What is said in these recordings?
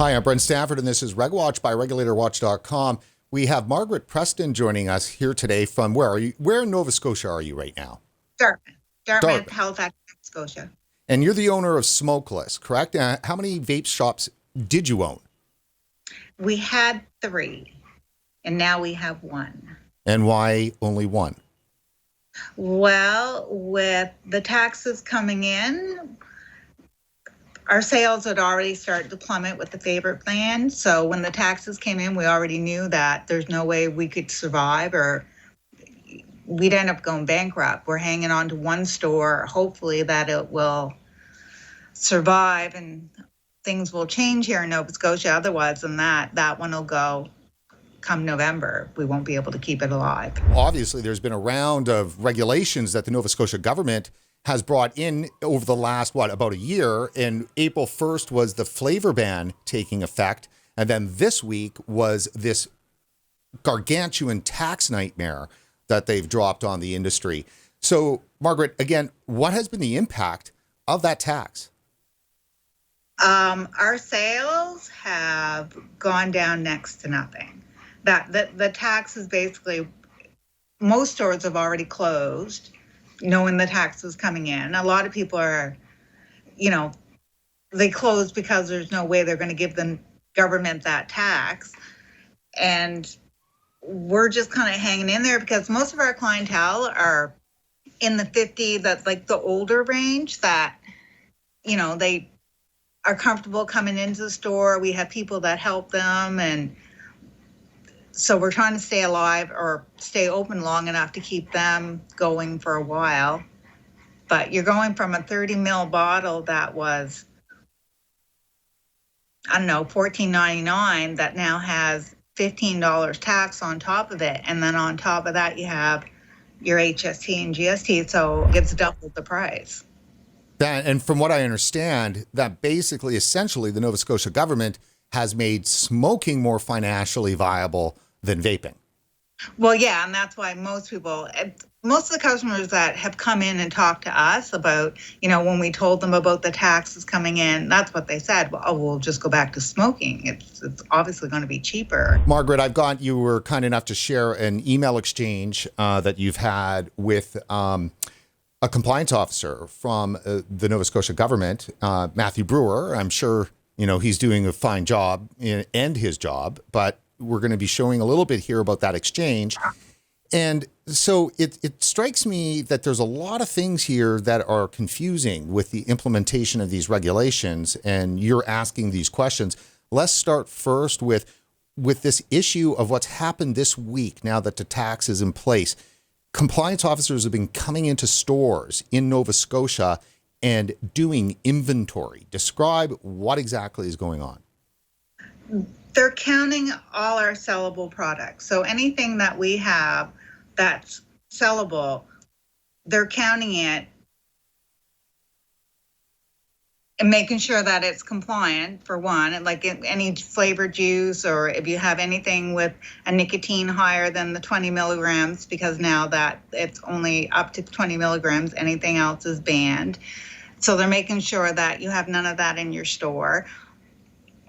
Hi, I'm Brent Stafford, and this is RegWatch by RegulatorWatch.com. We have Margaret Preston joining us here today from where are you? Where in Nova Scotia are you right now? Dartmouth, Halifax, Nova Scotia. And you're the owner of Smokeless, correct? How many vape shops did you own? We had 3, and now we have 1. And why only 1? Well, with the taxes coming in, our sales had already started to plummet with the favorite plan. So when the taxes came in, we already knew that there's no way we could survive or we'd end up going bankrupt. We're hanging on to 1 store, hopefully that it will survive and things will change here in Nova Scotia. Otherwise than that one will go come November. We won't be able to keep it alive. Obviously, there's been a round of regulations that the Nova Scotia government has brought in over the last, about a year. And April 1st was the flavor ban taking effect. And then this week was this gargantuan tax nightmare that they've dropped on the industry. So, Margaret, again, what has been the impact of that tax? Our sales have gone down next to nothing. The tax is basically, most stores have already closed, knowing the tax was coming in. A lot of people are, they closed because there's no way they're going to give the government that tax. And we're just kind of hanging in there because most of our clientele are in the 50, that's like the older range that, they are comfortable coming into the store. We have people that help them. And so we're trying to stay alive or stay open long enough to keep them going for a while. But you're going from a 30 ml bottle that was, $14.99 that now has $15 tax on top of it. And then on top of that, you have your HST and GST. So it's double the price. And from what I understand, that basically, essentially, the Nova Scotia government has made smoking more financially viable than vaping. Well, yeah, and that's why most of the customers that have come in and talked to us about, when we told them about the taxes coming in, that's what they said. Well, we'll just go back to smoking. It's obviously going to be cheaper. Margaret, you were kind enough to share an email exchange that you've had with a compliance officer from the Nova Scotia government, Matthew Brewer. I'm sure, he's doing a fine job and his job, but we're going to be showing a little bit here about that exchange. And so it strikes me that there's a lot of things here that are confusing with the implementation of these regulations, and you're asking these questions. Let's start first with this issue of what's happened this week now that the tax is in place. Compliance officers have been coming into stores in Nova Scotia and doing inventory. Describe what exactly is going on. They're counting all our sellable products. So anything that we have that's sellable, they're counting it and making sure that it's compliant, for one, and like any flavored juice, or if you have anything with a nicotine higher than the 20 milligrams, because now that it's only up to 20 milligrams, anything else is banned. So they're making sure that you have none of that in your store.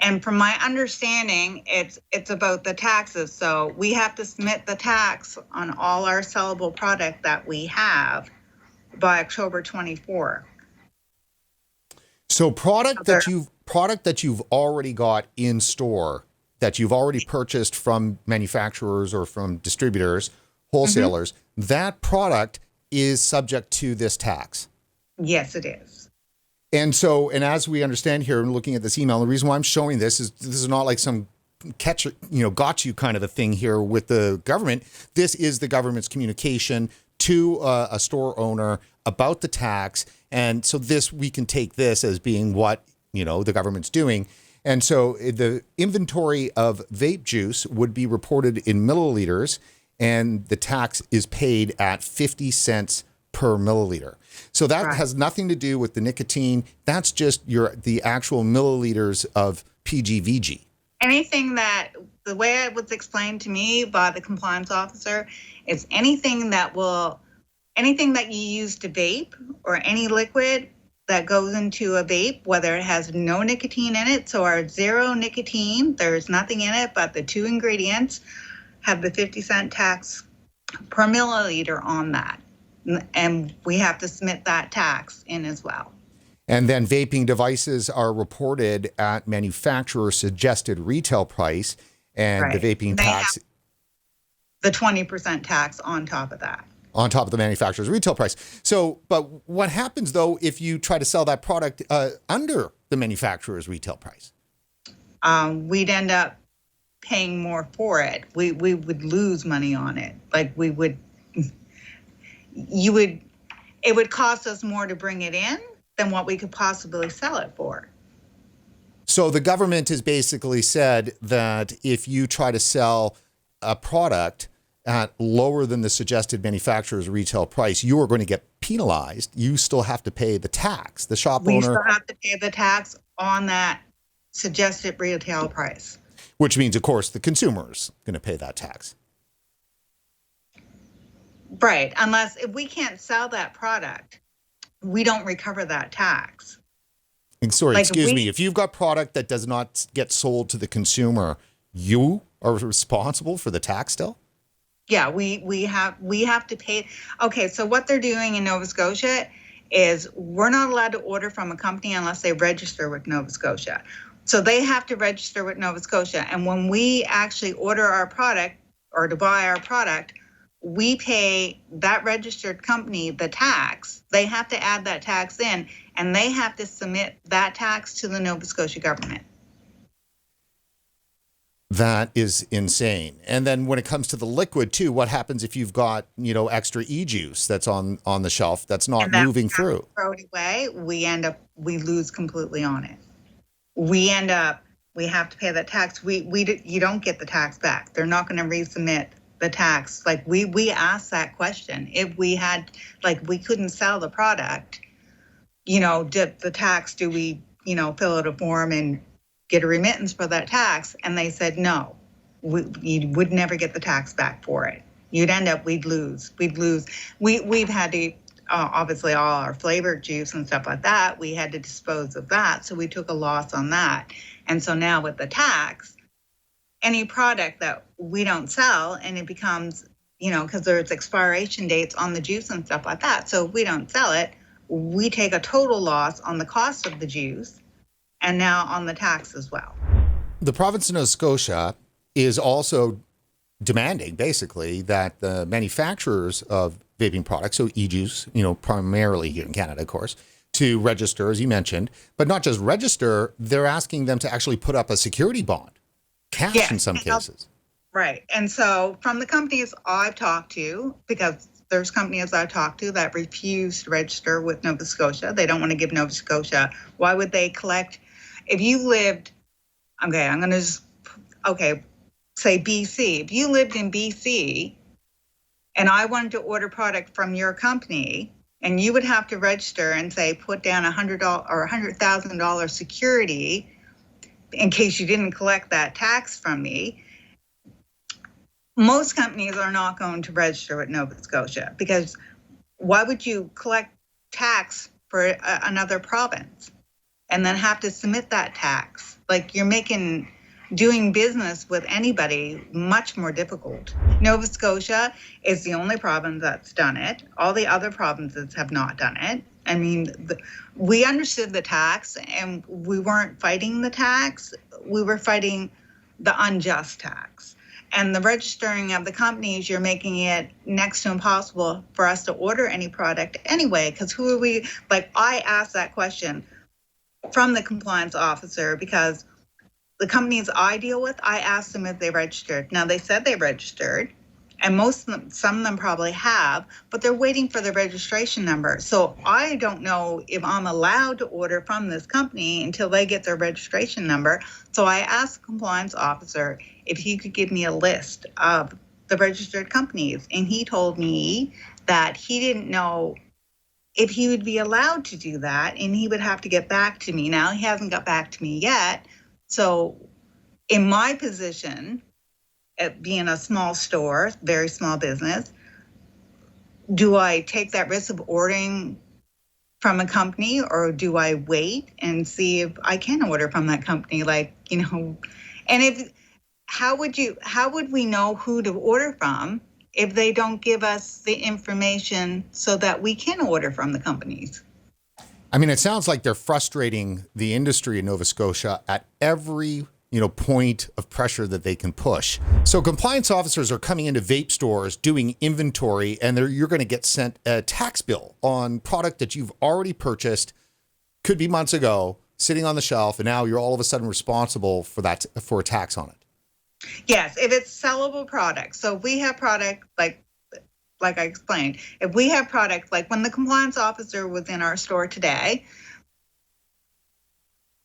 And from my understanding, it's about the taxes. So we have to submit the tax on all our sellable product that we have by October 24. So product that you've already got in store, that you've already purchased from manufacturers or from distributors, wholesalers, that product is subject to this tax. Yes, it is. And so, and as we understand here, and looking at this email, the reason why I'm showing this is not like some got you kind of a thing here with the government. This is the government's communication to a store owner about the tax. And so we can take this as being what, the government's doing. And so the inventory of vape juice would be reported in milliliters, and the tax is paid at 50 cents per milliliter. So that has nothing to do with the nicotine. That's just the actual milliliters of PGVG. Anything that, the way it was explained to me by the compliance officer, is anything that you use to vape or any liquid that goes into a vape, whether it has no nicotine in it, so our zero nicotine, there's nothing in it but the 2 ingredients, have the 50-cent tax per milliliter on that. And we have to submit that tax in as well. And then vaping devices are reported at manufacturer suggested retail price, and the vaping tax, the 20% tax on top of that. On top of the manufacturer's retail price. So, but what happens though if you try to sell that product under the manufacturer's retail price? We'd end up paying more for it. We would lose money on it. Like it would cost us more to bring it in than what we could possibly sell it for. So the government has basically said that if you try to sell a product at lower than the suggested manufacturer's retail price, you are going to get penalized. You still have to pay the tax. The shop owner... We still have to pay the tax on that suggested retail price. Which means, of course, the consumer's going to pay that tax. Right. Unless if we can't sell that product, we don't recover that tax. Sorry, excuse me. If you've got product that does not get sold to the consumer, you are responsible for the tax still? Yeah, we have to pay. Okay, so what they're doing in Nova Scotia is we're not allowed to order from a company unless they register with Nova Scotia. So they have to register with Nova Scotia. And when we actually order our product or to buy our product, we pay that registered company the tax. They have to add that tax in, and they have to submit that tax to the Nova Scotia government. That is insane. And then when it comes to the liquid too, what happens if you've got, extra e-juice that's on the shelf that's not moving through? Throw it away, we lose completely on it. We have to pay that tax. You don't get the tax back. They're not going to resubmit the tax. Like we asked that question. If we had, we couldn't sell the product, the tax, do we, fill out a form and get a remittance for that tax? And they said, no, you would never get the tax back for it. You'd end up, we'd lose. We've had to, obviously all our flavored juice and stuff like that, we had to dispose of that. So we took a loss on that. And so now with the tax, any product that we don't sell and it becomes, because there's expiration dates on the juice and stuff like that. So if we don't sell it, we take a total loss on the cost of the juice and now on the tax as well. The province of Nova Scotia is also demanding basically that the manufacturers of vaping products, so e-juice, primarily here in Canada, of course, to register, as you mentioned, but not just register, they're asking them to actually put up a security bond, cash in some cases. Right. And so from the companies I've talked to, because there's companies I've talked to that refuse to register with Nova Scotia. They don't want to give Nova Scotia. Why would they collect? If you lived, say BC. If you lived in BC and I wanted to order product from your company, and you would have to register and say, put down $100 or $100,000 security in case you didn't collect that tax from me. Most companies are not going to register with Nova Scotia because why would you collect tax for another province and then have to submit that tax? Like you're making doing business with anybody much more difficult. Nova Scotia is the only province that's done it. All the other provinces have not done it. I mean, we understood the tax and we weren't fighting the tax. We were fighting the unjust tax. And the registering of the companies, you're making it next to impossible for us to order any product anyway, because who are we? I asked that question from the compliance officer because the companies I deal with, I asked them if they registered. Now, they said they registered, and some of them probably have, but they're waiting for the registration number. So I don't know if I'm allowed to order from this company until they get their registration number. So I asked the compliance officer if he could give me a list of the registered companies, and he told me that he didn't know if he would be allowed to do that, and he would have to get back to me. Now, he hasn't got back to me yet. So in my position, at being a small store, very small business, do I take that risk of ordering from a company, or do I wait and see if I can order from that company? Like, and how would we know who to order from if they don't give us the information so that we can order from the companies? I mean, it sounds like they're frustrating the industry in Nova Scotia at every point of pressure that they can push. So compliance officers are coming into vape stores doing inventory, and you're going to get sent a tax bill on product that you've already purchased, could be months ago, sitting on the shelf, and now you're all of a sudden responsible for a tax on it. Yes, if it's sellable product. So if we have product like I explained, if we have product like when the compliance officer was in our store today,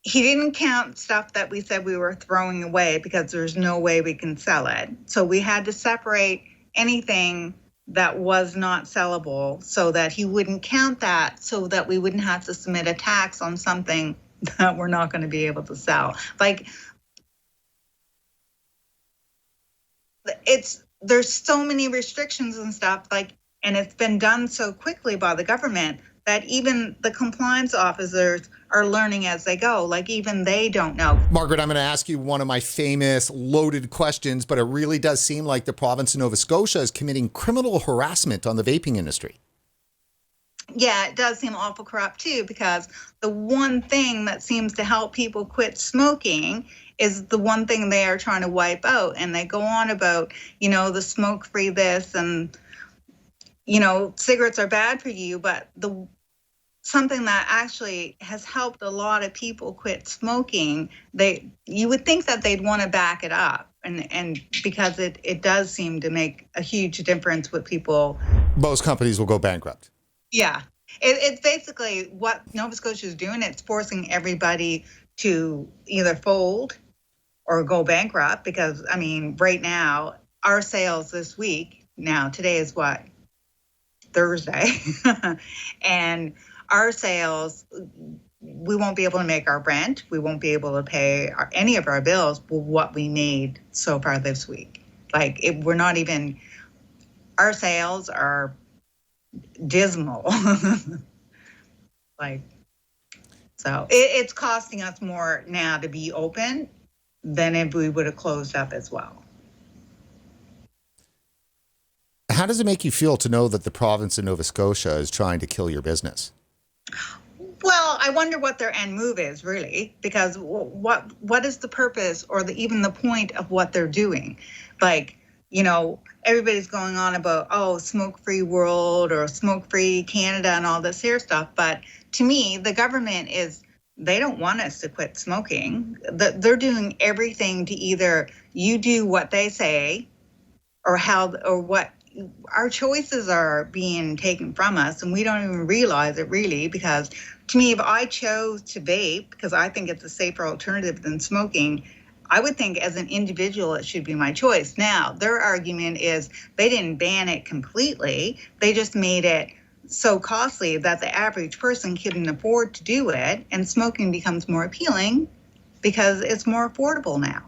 he didn't count stuff that we said we were throwing away because there's no way we can sell it. So we had to separate anything that was not sellable so that he wouldn't count that, so that we wouldn't have to submit a tax on something that we're not going to be able to sell. Like, there's so many restrictions and stuff, and it's been done so quickly by the government that even the compliance officers are learning as they go. Like, even they don't know. Margaret, I'm going to ask you one of my famous loaded questions, but it really does seem like the province of Nova Scotia is committing criminal harassment on the vaping industry. Yeah, it does seem awful corrupt too, because the one thing that seems to help people quit smoking is the one thing they are trying to wipe out. And they go on about, the smoke-free this and, cigarettes are bad for you, but something that actually has helped a lot of people quit smoking, you would think that they'd want to back it up, and because it does seem to make a huge difference with people. Most companies will go bankrupt. Yeah, it's basically what Nova Scotia is doing. It's forcing everybody to either fold or go bankrupt, because right now our sales this week, today is what, Thursday, and our sales, we won't be able to make our rent. We won't be able to pay any of our bills with what we made so far this week. We're not even, our sales are dismal. So it's costing us more now to be open than if we would have closed up as well. How does it make you feel to know that the province of Nova Scotia is trying to kill your business? Well, I wonder what their end move is, really, because what is the purpose or even the point of what they're doing? Everybody's going on about, smoke-free world or smoke-free Canada and all this here stuff. But to me, the government they don't want us to quit smoking. They're doing everything to either you do what they say or what our choices are being taken from us, and we don't even realize it, really, because to me, if I chose to vape because I think it's a safer alternative than smoking, I would think as an individual it should be my choice. Now, their argument is they didn't ban it completely. They just made it so costly that the average person couldn't afford to do it, and smoking becomes more appealing because it's more affordable now.